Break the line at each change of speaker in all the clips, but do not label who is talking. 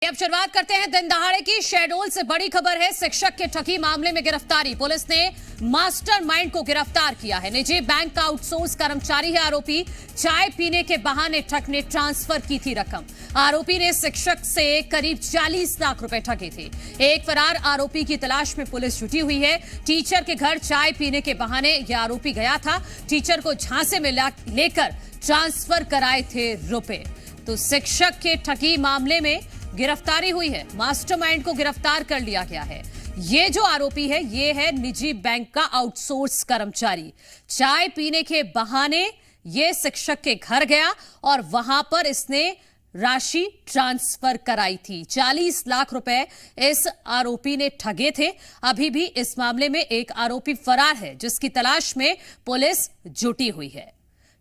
अब शुरुआत करते हैं दिन दहाड़े की। शहडोल से बड़ी खबर है, शिक्षक के ठगी मामले में गिरफ्तारी। पुलिस ने मास्टरमाइंड को गिरफ्तार किया है। निजी बैंक का आउटसोर्स कर्मचारी है आरोपी। चाय पीने के बहाने ठग ने ट्रांसफर की थी रकम। आरोपी ने शिक्षक से करीब 40 लाख रुपए ठगे थे। एक फरार आरोपी की तलाश में पुलिस जुटी हुई है। टीचर के घर चाय पीने के बहाने यह आरोपी गया था। टीचर को झांसे में लेकर ट्रांसफर कराए थे रुपए। तो शिक्षक के ठगी मामले में गिरफ्तारी हुई है। मास्टरमाइंड को गिरफ्तार कर लिया गया है। ये जो आरोपी है ये है निजी बैंक का आउटसोर्स कर्मचारी। चाय पीने के बहाने ये शिक्षक के घर गया और वहां पर इसने राशि ट्रांसफर कराई थी। 40 लाख रुपए इस आरोपी ने ठगे थे। अभी भी इस मामले में एक आरोपी फरार है जिसकी तलाश में पुलिस जुटी हुई है।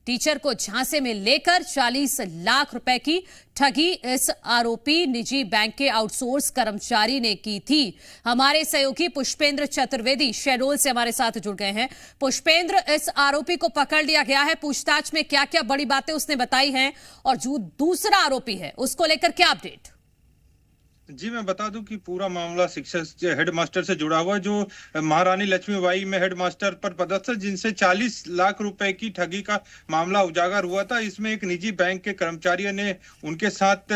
टीचर को झांसे में लेकर 40 लाख रुपए की ठगी इस आरोपी निजी बैंक के आउटसोर्स कर्मचारी ने की थी। हमारे सहयोगी पुष्पेंद्र चतुर्वेदी शहडोल से हमारे साथ जुड़ गए हैं। पुष्पेंद्र, इस आरोपी को पकड़ लिया गया है। पूछताछ में क्या क्या बड़ी बातें उसने बताई हैं और जो दूसरा आरोपी है उसको लेकर क्या अपडेट?
जी, मैं बता दूं कि पूरा मामला शिक्षक हेडमास्टर से जुड़ा हुआ है, जो महारानी लक्ष्मीबाई में हेडमास्टर पर पदस्थ, जिनसे 40 लाख रुपए की ठगी का मामला उजागर हुआ था। इसमें एक निजी बैंक के कर्मचारियों ने उनके साथ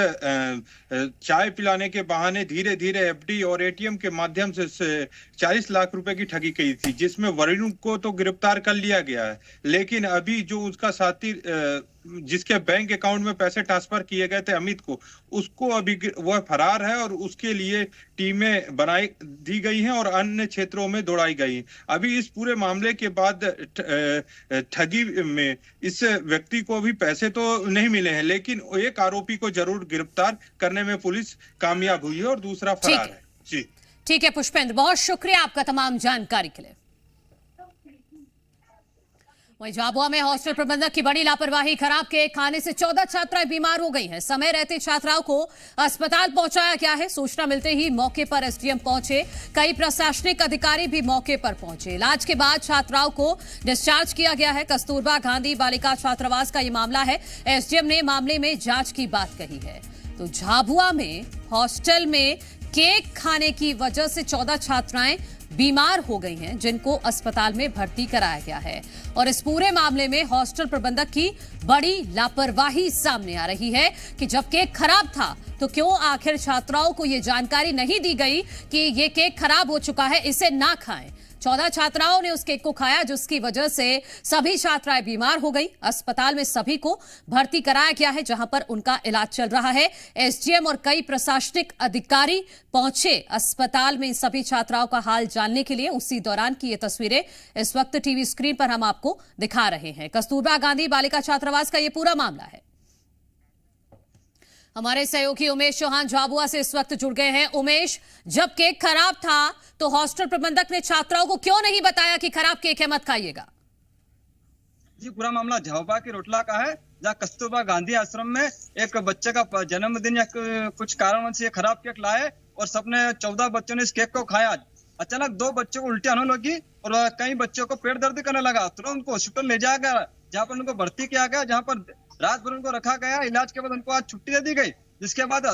चाय पिलाने के बहाने धीरे धीरे एफडी और एटीएम के माध्यम से 40 लाख रुपए की ठगी की थी, जिसमें वरुण को तो गिरफ्तार कर लिया गया है। लेकिन अभी जो उसका साथी जिसके बैंक अकाउंट में पैसे ट्रांसफर किए गए थे, अमित को, उसको अभी वह फरार है और उसके लिए टीमें बनाई दी गई हैं और अन्य क्षेत्रों में दौड़ाई गई। अभी इस पूरे मामले के बाद ठगी में इस व्यक्ति को भी पैसे तो नहीं मिले हैं, लेकिन एक आरोपी को जरूर गिरफ्तार करने में पुलिस कामयाब हुई है और दूसरा फरार है। जी
ठीक है पुष्पेंद्र, बहुत शुक्रिया आपका तमाम जानकारी के लिए। वहीं झाबुआ में हॉस्टल प्रबंधक की बड़ी लापरवाही। खराब केक खाने से 14 छात्राएं बीमार हो गई हैं। समय रहते छात्राओं को अस्पताल पहुंचाया गया है। सूचना मिलते ही मौके पर एसडीएम पहुंचे। कई प्रशासनिक अधिकारी भी मौके पर पहुंचे। इलाज के बाद छात्राओं को डिस्चार्ज किया गया है। कस्तूरबा गांधी बालिका छात्रावास का ये मामला है। एसडीएम ने मामले में जांच की बात कही है। तो झाबुआ में हॉस्टल में केक खाने की वजह से 14 छात्राएं बीमार हो गई हैं, जिनको अस्पताल में भर्ती कराया गया है। और इस पूरे मामले में हॉस्टल प्रबंधक की बड़ी लापरवाही सामने आ रही है कि जब केक खराब था तो क्यों आखिर छात्राओं को यह जानकारी नहीं दी गई कि ये केक खराब हो चुका है, इसे ना खाएं। 14 छात्राओं ने उस केक को खाया, जिसकी वजह से सभी छात्राएं बीमार हो गई। अस्पताल में सभी को भर्ती कराया गया है, जहां पर उनका इलाज चल रहा है। एसडीएम और कई प्रशासनिक अधिकारी पहुंचे अस्पताल में इन सभी छात्राओं का हाल जानने के लिए। उसी दौरान की ये तस्वीरें इस वक्त टीवी स्क्रीन पर हम आपको दिखा रहे हैं। कस्तूरबा गांधी बालिका छात्रावास का ये पूरा मामला है। हमारे सहयोगी उमेश चौहान झाबुआ से इस वक्त जुड़ गए हैं। उमेश, जब केक खराब था तो हॉस्टल प्रबंधक ने छात्राओं को क्यों नहीं बताया कि खराब केक है, मत खाइएगा?
जी, पूरा मामला झाबुआ के रोटला का है, जहाँ कस्तूरबा गांधी आश्रम में एक बच्चे का जन्मदिन या कुछ कारण से खराब केक लाए और सबने 14 बच्चों ने इस केक को खाया। अचानक 2 बच्चों को उल्टी आने लगी और कई बच्चों को पेट दर्द करने लगा। तुरंत उनको हॉस्पिटल ले जाया गया, जहाँ पर उनको भर्ती किया गया, जहाँ पर रात भर उनको रखा गया। इलाज के बाद उनको आज छुट्टी दे दी गई, जिसके बाद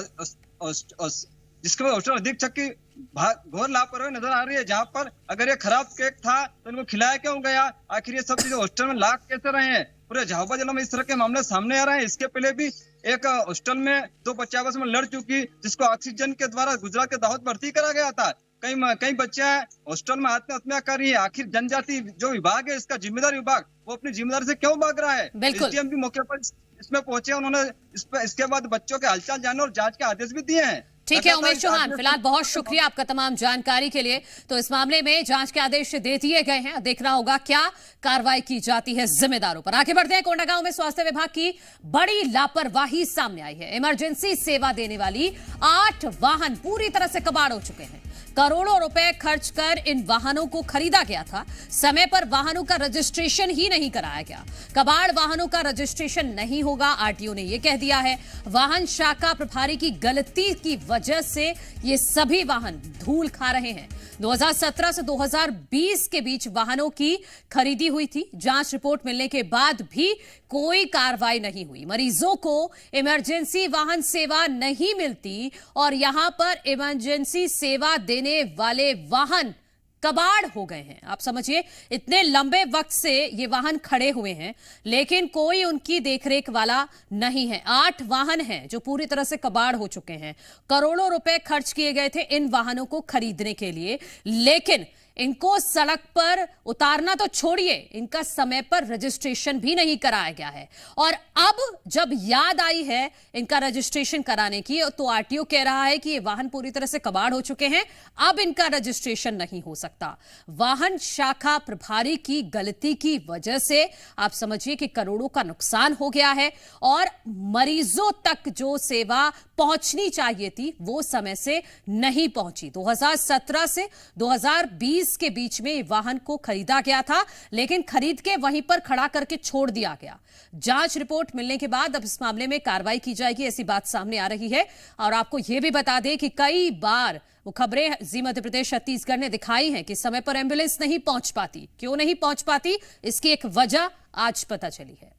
हॉस्टल अधीक्षक की घोर लापरवाही नजर आ रही है। जहाँ पर अगर ये खराब केक था तो इनको खिलाया क्यों गया? आखिर ये सब चीजें हॉस्टल में लाग कैसे रहे हैं? पूरे झाबुआ जिले में इस तरह के मामले सामने आ रहे हैं। इसके पहले भी एक हॉस्टल में 2 बच्चे आपस में लड़ चुकी, जिसको ऑक्सीजन के द्वारा गुजरात के दाहोद भर्ती करा गया था। कई बच्चे हॉस्टल में आत्महत्या कर रही है। आखिर जनजाति जो विभाग है, इसका जिम्मेदार विभाग, वो अपनी जिम्मेदारी से क्यों भाग रहा है? एसडीएम भी मौके पर इसमें पहुंचे। उन्होंने इसके बाद बच्चों के हालचाल जाने और जांच के आदेश भी दिए हैं।
ठीक है उमेश चौहान, फिलहाल बहुत शुक्रिया आपका तमाम जानकारी के लिए। तो इस मामले में जांच के आदेश दे दिए गए हैं। देखना होगा क्या कार्रवाई की जाती है जिम्मेदारों पर। आगे बढ़ते हैं। कोंडागांव में स्वास्थ्य विभाग की बड़ी लापरवाही सामने आई है। इमरजेंसी सेवा देने वाली 8 वाहन पूरी तरह से कबाड़ हो चुके हैं। करोड़ों रुपए खर्च कर इन वाहनों को खरीदा गया था। समय पर वाहनों का रजिस्ट्रेशन ही नहीं कराया गया। कबाड़ वाहनों का रजिस्ट्रेशन नहीं होगा, आरटीओ ने यह कह दिया है। वाहन शाखा प्रभारी की गलती की वजह से ये सभी वाहन धूल खा रहे हैं। 2017 से 2020 के बीच वाहनों की खरीदी हुई थी। जांच रिपोर्ट मिलने के बाद भी कोई कार्रवाई नहीं हुई। मरीजों को इमरजेंसी वाहन सेवा नहीं मिलती और यहां पर इमरजेंसी सेवा देने वाले वाहन कबाड़ हो गए हैं। आप समझिए, इतने लंबे वक्त से ये वाहन खड़े हुए हैं लेकिन कोई उनकी देखरेख वाला नहीं है। 8 वाहन हैं जो पूरी तरह से कबाड़ हो चुके हैं। करोड़ों रुपए खर्च किए गए थे इन वाहनों को खरीदने के लिए, लेकिन इनको सड़क पर उतारना तो छोड़िए, इनका समय पर रजिस्ट्रेशन भी नहीं कराया गया है। और अब जब याद आई है इनका रजिस्ट्रेशन कराने की, तो आरटीओ कह रहा है कि ये वाहन पूरी तरह से कबाड़ हो चुके हैं, अब इनका रजिस्ट्रेशन नहीं हो सकता। वाहन शाखा प्रभारी की गलती की वजह से आप समझिए कि करोड़ों का नुकसान हो गया है और मरीजों तक जो सेवा पहुंचनी चाहिए थी वो समय से नहीं पहुंची। 2017 से 2020 के बीच में वाहन को खरीदा गया था, लेकिन खरीद के वहीं पर खड़ा करके छोड़ दिया गया। जांच रिपोर्ट मिलने के बाद अब इस मामले में कार्रवाई की जाएगी, ऐसी बात सामने आ रही है। और आपको यह भी बता दें कि कई बार वो खबरें जी मध्य प्रदेश छत्तीसगढ़ ने दिखाई हैं कि समय पर एम्बुलेंस नहीं पहुंच पाती। क्यों नहीं पहुंच पाती, इसकी एक वजह आज पता चली है।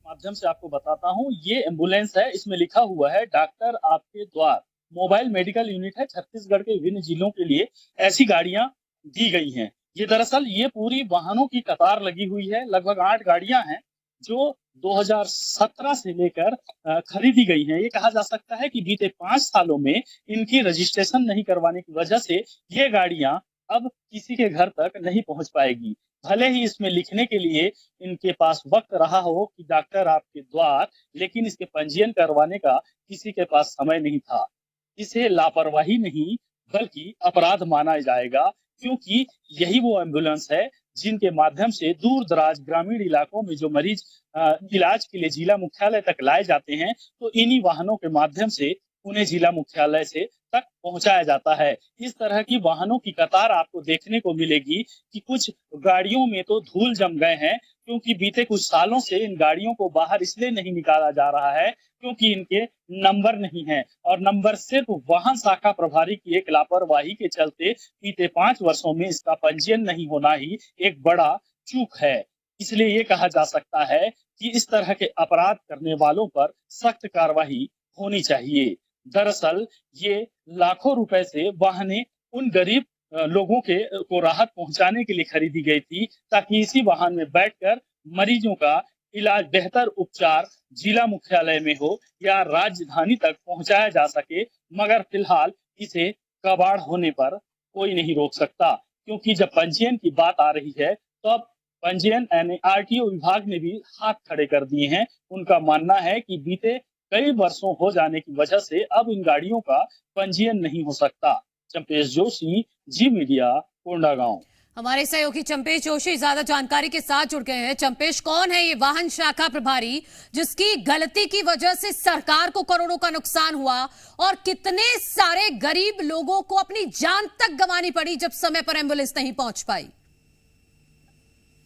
माध्यम से आपको बताता हूं, ये एम्बुलेंस है, इसमें लिखा हुआ है डॉक्टर आपके द्वार। मोबाइल मेडिकल यूनिट है। छत्तीसगढ़ के विभिन्न जिलों के लिए ऐसी गाड़ियां दी गई हैं। ये दरअसल ये पूरी वाहनों की कतार लगी हुई है। लगभग 8 गाड़ियां हैं जो 2017 से लेकर खरीदी गई हैं। ये कहा जा सकता है कि बीते 5 सालों में इनकी रजिस्ट्रेशन नहीं करवाने की वजह से ये गाड़ियां अब किसी के घर तक नहीं पहुंच पाएगी। भले ही इसमें लिखने के लिए इनके पास वक्त रहा हो कि डॉक्टर आपके द्वार, लेकिन इसके पंजीयन करवाने का किसी के पास समय नहीं था। इसे लापरवाही नहीं बल्कि अपराध माना जाएगा, क्योंकि यही वो एम्बुलेंस है जिनके माध्यम से दूर दराज ग्रामीण इलाकों में जो मरीज इलाज के लिए जिला मुख्यालय तक लाए जाते हैं, तो इन्हीं वाहनों के माध्यम से उन्हें जिला मुख्यालय से तक पहुंचाया जाता है। इस तरह की वाहनों की कतार आपको देखने को मिलेगी कि कुछ गाड़ियों में तो धूल जम गए हैं, क्योंकि बीते कुछ सालों से इन गाड़ियों को बाहर इसलिए नहीं निकाला जा रहा है क्योंकि इनके नंबर नहीं है, और नंबर सिर्फ वाहन शाखा प्रभारी की एक लापरवाही के चलते बीते 5 वर्षों में इसका पंजीयन नहीं होना ही एक बड़ा चूक है। इसलिए ये कहा जा सकता है कि इस तरह के अपराध करने वालों पर सख्त कार्रवाई होनी चाहिए। दरअसल ये लाखों रुपए से वाहनें उन गरीब लोगों को राहत पहुंचाने के लिए खरीदी गई थी, ताकि इसी वाहन में बैठकर मरीजों का इलाज, बेहतर उपचार जिला मुख्यालय में हो या राजधानी तक पहुंचाया जा सके। मगर फिलहाल इसे कबाड़ होने पर कोई नहीं रोक सकता, क्योंकि जब पंजीयन की बात आ रही है तो अब पंजीयन यानी आरटीओ विभाग ने भी हाथ खड़े कर दिए हैं। उनका मानना है कि बीते कई वर्षों हो जाने की वजह से अब इन गाड़ियों का पंजीयन नहीं हो सकता। चंपेश जोशी, जी मीडिया, कोंडागांव।
हमारे सहयोगी चंपेश जोशी ज्यादा जानकारी के साथ जुड़ गए हैं। चंपेश, कौन है ये वाहन शाखा प्रभारी जिसकी गलती की वजह से सरकार को करोड़ों का नुकसान हुआ और कितने सारे गरीब लोगों को अपनी जान तक गंवानी पड़ी जब समय पर एम्बुलेंस नहीं पहुंच पाई?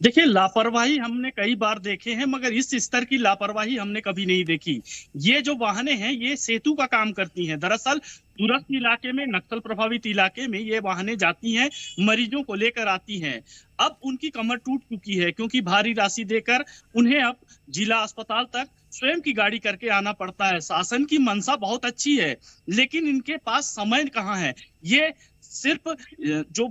देखिए, लापरवाही हमने कई बार देखे हैं, मगर इस स्तर की लापरवाही हमने कभी नहीं देखी। ये जो वाहनें हैं ये सेतु का काम करती हैं। दरअसल दूरस्थ इलाके में, नक्सल प्रभावित इलाके में ये वाहनें जाती हैं, मरीजों को लेकर आती हैं। अब उनकी कमर टूट चुकी है, क्योंकि भारी राशि देकर उन्हें अब जिला अस्पताल तक स्वयं की गाड़ी करके आना पड़ता है। शासन की मंशा बहुत अच्छी है, लेकिन इनके पास समय कहाँ है। ये सिर्फ जो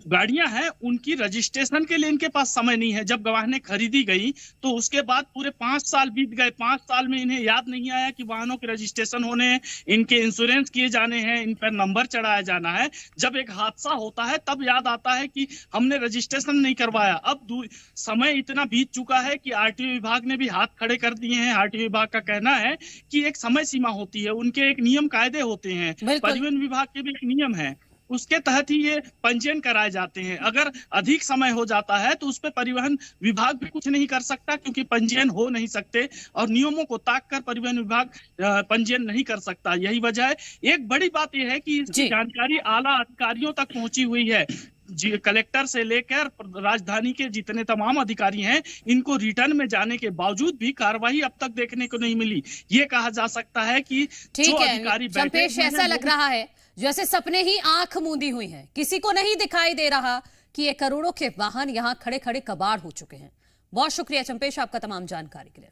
गाड़ियां हैं उनकी रजिस्ट्रेशन के लिए इनके पास समय नहीं है। जब वाहनें खरीदी गई तो उसके बाद पूरे 5 साल बीत गए। 5 साल में इन्हें याद नहीं आया कि वाहनों के रजिस्ट्रेशन होने हैं, इनके इंश्योरेंस किए जाने हैं, इन पर नंबर चढ़ाया जाना है। जब एक हादसा होता है तब याद आता है कि हमने रजिस्ट्रेशन नहीं करवाया। अब समय इतना बीत चुका है कि आरटीओ विभाग ने भी हाथ खड़े कर दिए हैं। आरटीओ विभाग का कहना है कि एक समय सीमा होती है, उनके एक नियम कायदे होते हैं, परिवहन विभाग के भी एक नियम है। उसके तहत ही ये पंजीयन कराए जाते हैं। अगर अधिक समय हो जाता है तो उस पर परिवहन विभाग भी कुछ नहीं कर सकता, क्योंकि पंजीयन हो नहीं सकते और नियमों को ताक कर परिवहन विभाग पंजीयन नहीं कर सकता। यही वजह है। एक बड़ी बात यह है कि इसकी जानकारी आला अधिकारियों तक पहुंची हुई है। कलेक्टर से लेकर राजधानी के जितने तमाम अधिकारी हैं, इनको रिटर्न में जाने के बावजूद भी कार्रवाई अब तक देखने को नहीं मिली। ये कहा जा सकता है कि जो अधिकारी बैठे हैं,
ऐसा लग रहा है जैसे सपने ही आंख मूंदी हुई हैं। किसी को नहीं दिखाई दे रहा कि ये करोड़ों के वाहन यहां खड़े खड़े कबाड़ हो चुके हैं। बहुत शुक्रिया चंपेश आपका तमाम जानकारी के लिए।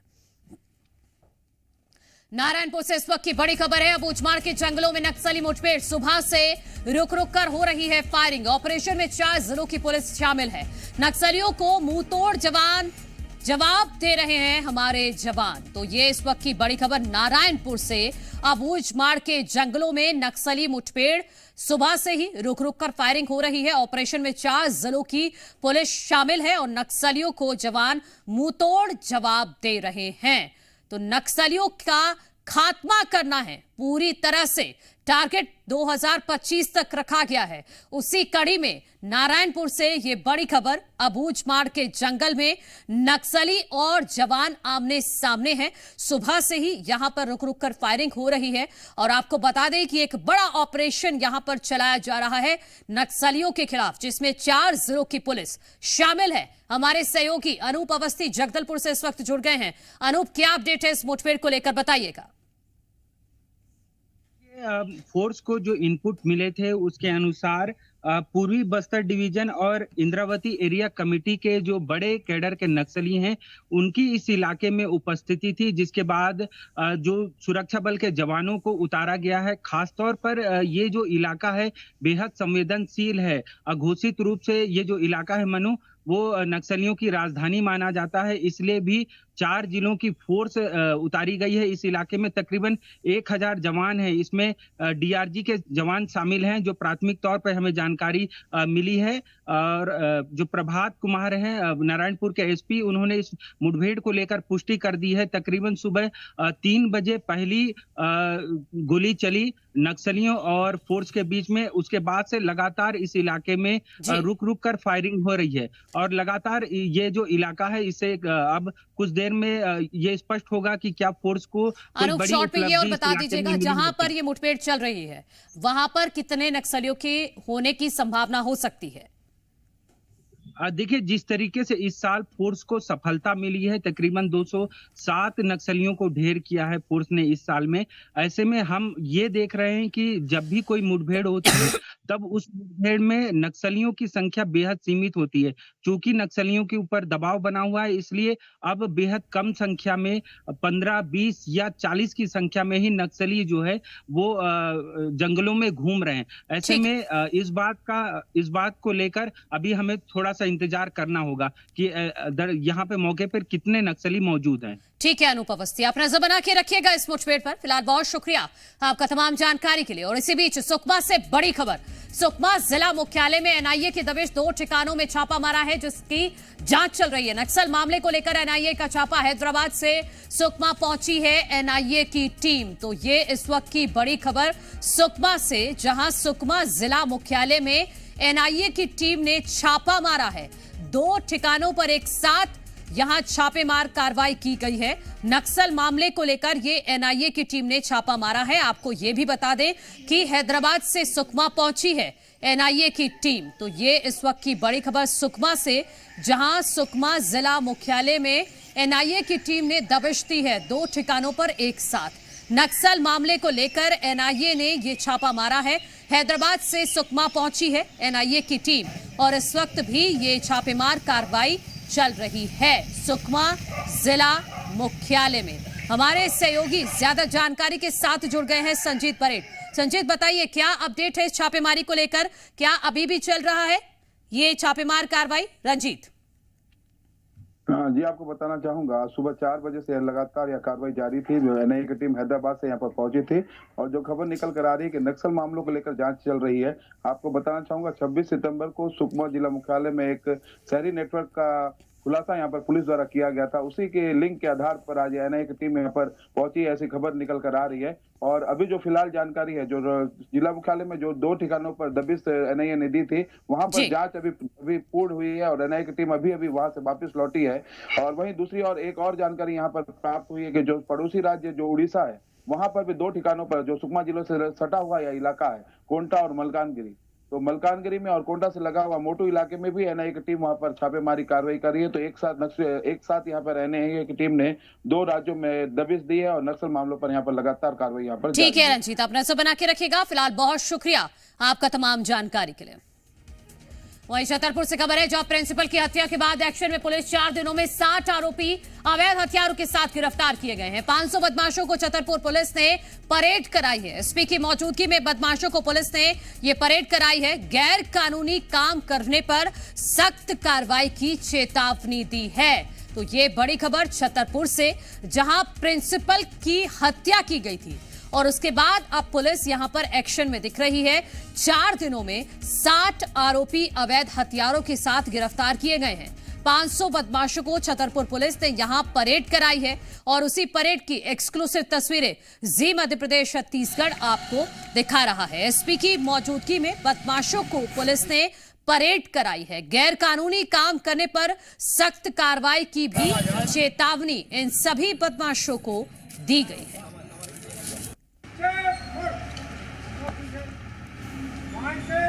नारायणपुर से इस वक्त की बड़ी खबर है। अबूझमाड़ के जंगलों में नक्सली मुठभेड़, सुबह से रुक रुक कर हो रही है फायरिंग। ऑपरेशन में 4 जिलों की पुलिस शामिल है। नक्सलियों को मुंहतोड़ जवाब दे रहे हैं हमारे जवान। तो ये इस वक्त की बड़ी खबर नारायणपुर से। अबूझमाड़ के जंगलों में नक्सली मुठभेड़, सुबह से ही रुक रुक कर फायरिंग हो रही है। ऑपरेशन में 4 जिलों की पुलिस शामिल है और नक्सलियों को जवान मुंहतोड़ जवाब दे रहे हैं। तो नक्सलियों का खात्मा करना है पूरी तरह से। टारगेट 2025 तक रखा गया है। उसी कड़ी में नारायणपुर से ये बड़ी खबर। अबूझमाड़ के जंगल में नक्सली और जवान आमने सामने हैं। सुबह से ही यहां पर रुक रुक कर फायरिंग हो रही है और आपको बता दें कि एक बड़ा ऑपरेशन यहां पर चलाया जा रहा है नक्सलियों के खिलाफ, जिसमें 4 जिलों की पुलिस शामिल है। हमारे सहयोगी अनूप अवस्थी जगदलपुर से इस वक्त जुड़ गए हैं। अनूप, क्या अपडेट है इस मुठभेड़ को लेकर, बताइएगा।
फोर्स को जो इनपुट मिले थे उसके अनुसार पूर्वी बस्तर डिवीजन और इंद्रावती एरिया कमेटी के जो बड़े कैडर के नक्सली हैं, उनकी इस इलाके में उपस्थिति थी, जिसके बाद जो सुरक्षा बल के जवानों को उतारा गया है। खासतौर पर ये जो इलाका है बेहद संवेदनशील है। अघोषित रूप से ये जो इलाका है मनु, वो नक्सलियों की राजधानी माना जाता है, इसलिए भी 4 जिलों की फोर्स उतारी गई है। इस इलाके में तकरीबन 1000 जवान हैं। इसमें डीआरजी के जवान शामिल हैं, जो प्राथमिक तौर पर हमें जानकारी मिली है। और जो प्रभात कुमार हैं नारायणपुर के एसपी, उन्होंने इस मुठभेड़ को लेकर पुष्टि कर दी है। तकरीबन सुबह 3 बजे पहली गोली चली नक्सलियों और फोर्स के बीच में। उसके बाद से लगातार इस इलाके में रुक रुक कर फायरिंग हो रही है और लगातार ये जो इलाका है, इससे अब कुछ देर में ये स्पष्ट होगा कि क्या फोर्स को कोई बड़ी उपलब्धि
ये और बता दीजिएगा, जहां पर ये मुठभेड़ चल रही है वहां पर कितने नक्सलियों के होने की संभावना हो सकती है?
देखिए, जिस तरीके से इस साल फोर्स को सफलता मिली है, तकरीबन 207 नक्सलियों को ढेर किया है फोर्स ने इस साल में। ऐसे में हम ये देख रहे हैं कि जब भी कोई मुठभेड़ होती है तब उस मुठभेड़ में नक्सलियों की संख्या बेहद सीमित होती है। चूंकि नक्सलियों के ऊपर दबाव बना हुआ है, इसलिए अब बेहद कम संख्या में 15, 20 या 40 की संख्या में ही नक्सली जो है वो जंगलों में घूम रहे हैं। ऐसे में इस बात को लेकर अभी हमें थोड़ा सा इंतजार करना होगा कि यहाँ पे मौके पर कितने नक्सली मौजूद हैं।
ठीक है अनूप अवस्थी, आप नजर बना के रखिएगा इस मुठभेड़ पर। फिलहाल बहुत शुक्रिया आपका तमाम जानकारी के लिए। और इसी बीच सुकमा से बड़ी खबर। सुकमा जिला मुख्यालय में एनआईए की दबिश, 2 ठिकानों में छापा मारा है, जिसकी जांच चल रही है। नक्सल मामले को लेकर एनआईए का छापा। हैदराबाद से सुकमा पहुंची है एनआईए की टीम। तो ये इस वक्त की बड़ी खबर सुकमा से, जहां सुकमा जिला मुख्यालय में एनआईए की टीम ने छापा मारा है। 2 ठिकानों पर एक साथ यहां छापेमार कार्रवाई की गई है। नक्सल मामले को लेकर ये एनआईए की टीम ने छापा मारा है। आपको ये भी बता दें कि हैदराबाद से सुकमा पहुंची है एनआईए की टीम। तो ये इस वक्त की बड़ी खबर सुकमा से, जहां सुकमा जिला मुख्यालय में एनआईए की टीम ने दबिश दी है 2 ठिकानों पर एक साथ। नक्सल मामले को लेकर एनआईए ने ये छापा मारा है। हैदराबाद से सुकमा पहुंची है एनआईए की टीम और इस वक्त भी ये छापेमार कार्रवाई चल रही है सुकमा जिला मुख्यालय में। हमारे सहयोगी ज्यादा जानकारी के साथ जुड़ गए हैं संजीत परेड। संजीत, बताइए क्या अपडेट है इस छापेमारी को लेकर? क्या अभी भी चल रहा है ये छापेमार कार्रवाई? रंजीत
जी, आपको बताना चाहूंगा, सुबह 4 बजे से लगातार यह कार्रवाई जारी थी। एनआईए की टीम हैदराबाद से यहाँ पर पहुंची थी और जो खबर निकल कर आ रही है कि नक्सल मामलों को लेकर जांच चल रही है। आपको बताना चाहूंगा 26 सितंबर को सुकमा जिला मुख्यालय में एक शहरी नेटवर्क का खुलासा यहाँ पर पुलिस द्वारा किया गया था। उसी के लिंक के आधार पर आज एनआईए की टीम यहाँ पर पहुंची, ऐसी खबर निकल कर आ रही है। और अभी जो फिलहाल जानकारी है, जो जिला मुख्यालय में जो 2 ठिकानों पर दबिश एनआईए ने दी थी, वहां पर जांच अभी पूर्ण हुई है और एनआईए की टीम अभी वहां से वापस लौटी है। और वहीं दूसरी और एक और जानकारी यहाँ पर प्राप्त हुई है कि जो पड़ोसी राज्य जो उड़ीसा है, वहां पर भी 2 ठिकानों पर जो सुकमा जिलों से सटा हुआ यह इलाका है, कोंटा और मलकानगिरी, तो मलकानगिरी में और कोंटा से लगा हुआ मोटू इलाके में भी एनआईए की टीम वहां पर छापेमारी कार्रवाई कर रही है। तो एक साथ यहाँ पर एनआईए की टीम ने 2 राज्यों में दबिश दी है और नक्सल मामलों पर यहाँ पर लगातार कार्रवाई यहाँ पर।
ठीक है रंजीत, आप नजर बना के रखिएगा। फिलहाल बहुत शुक्रिया आपका तमाम जानकारी के लिए। वहीं छतरपुर से खबर है, जहां प्रिंसिपल की हत्या के बाद एक्शन में पुलिस 4 दिनों में 60 आरोपी अवैध हथियारों के साथ गिरफ्तार किए गए हैं। 500 बदमाशों को छतरपुर पुलिस ने परेड कराई है। एसपी की मौजूदगी में बदमाशों को पुलिस ने ये परेड कराई है। गैर कानूनी काम करने पर सख्त कार्रवाई की चेतावनी दी है। तो ये बड़ी खबर छतरपुर से, जहां प्रिंसिपल की हत्या की गई थी और उसके बाद अब पुलिस यहां पर एक्शन में दिख रही है। 4 दिनों में 60 आरोपी अवैध हथियारों के साथ गिरफ्तार किए गए हैं। 500 बदमाशों को छतरपुर पुलिस ने यहां परेड कराई है और उसी परेड की एक्सक्लूसिव तस्वीरें जी मध्य प्रदेश छत्तीसगढ़ आपको दिखा रहा है। एसपी की मौजूदगी में बदमाशों को पुलिस ने परेड कराई है। गैर कानूनी काम करने पर सख्त कार्रवाई की भी चेतावनी इन सभी बदमाशों को दी गई है।
Mindset!